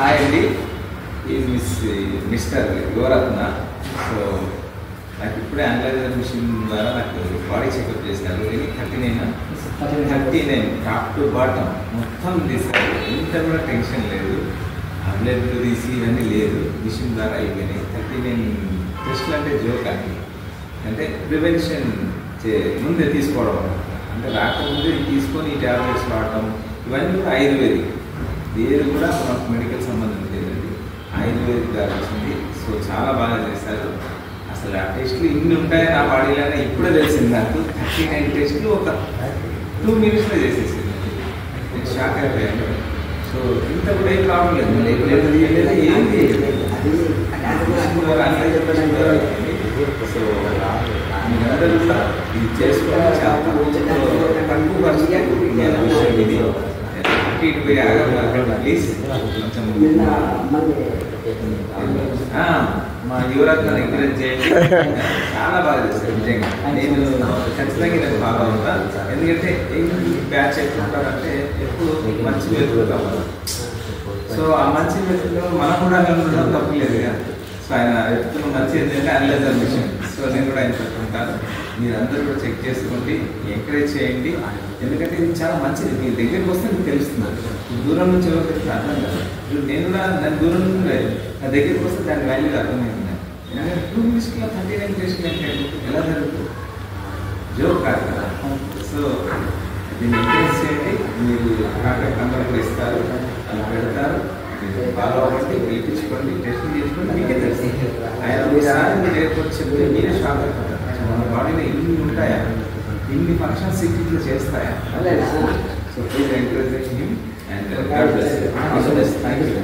Hi అండి, is mister Yuvaratna. So నాకు ఇప్పుడే అనలైజర్ మిషన్ ద్వారా నాకు బాడీ చెకప్ చేశారు. 39 టాప్ టు బాటమ్ మొత్తం తీశారు. ఇంత కూడా టెన్షన్ లేదు, బ్లడ్ తీసి ఇవన్నీ లేదు, మిషన్ ద్వారా అయిపోయినాయి. 39 టెస్ట్లు అంటే జోక్ అండి. అంటే ప్రివెన్షన్ ముందే తీసుకోవడం, అంటే రాకముందే తీసుకొని ఈ ట్యాబ్లెట్స్ వాడటం, ఇవన్నీ కూడా ఆయుర్వేదిక్. ఏది కూడా మనకు మెడికల్ సంబంధం లేదండి, ఆయుర్వేదిక్ గారు వచ్చింది. సో చాలా బాగా చేశారు. అసలు ఆ టెస్ట్లు ఇన్ని ఉంటాయని నా బాడీలోనే ఇప్పుడే తెలిసింది నాకు. 39 టెస్ట్లు ఒక 2 minutesలో చేసేసింది. నేను షాక్ అయిపోయాను. సో ఇంత కూడా ఏం ప్రాబ్లం లేదు, ఏం చేయలేదు. సో మీరందరూ కూడా ఇది చేసుకోవడం చాలా తక్కువ ఖర్చుతో ఇది ఇటు పోయి ప్లీజ్ కొంచెం మా యువరత్న ఎంకరేజ్ చేయండి. చాలా బాగా చేస్తారు నిజంగా. నేను ఖచ్చితంగా నేను ఫాలో అవుతాను. ఎందుకంటే బ్యాచ్ ఎట్లుంటారంటే ఎప్పుడు మంచి వెళ్తుంటాం. సో ఆ మంచి వెళ్తుందో మనం కూడా ఉండడం తప్పలేదు కదా. సో ఆయన ఎప్పుడు మంచి ఏంటంటే అనలైజర్ మిషన్. సో నేను కూడా ఆయన చెప్పుకుంటాను, మీరందరూ కూడా చెక్ చేసుకోండి, ఎంకరేజ్ చేయండి. ఎందుకంటే ఇది చాలా మంచిది. మీ దగ్గరికి వస్తే మీకు తెలుస్తుంది. దూరం నుంచి ఎవరు తెలిస్తే అర్థం కాదు. నేను కూడా దాని దూరం నుంచి నా దగ్గరికి వస్తే దాని వాల్యూ అర్థమైంది. ఎందుకంటే 2 minutesలో 39 టెస్ట్ ఎలా జరుగుతుంది, జోక్ కాదు కదా. సో దీన్ని ఎంకరేజ్ చేయండి. మీరు కాంటాక్ట్ నెంబర్ కూడా ఇస్తారు, అలా పెడతారు. మీరు ఫాలో అవ్వండి, పిలిపించుకోండి, టెస్టింగ్ చేసుకోండి, మీకే తెలుస్తుంది. ఆయన ఒకసారి మీరు ఎయిర్పోర్ట్ చెప్తే మీరే షాక్ అయిపోతారు. మన బాడీలో ఇన్ని ఉంటాయా, ఇన్ని ఫంక్షన్స్ ఇట్లా చేస్తాయా. So please encourage him and God bless you. Thank you.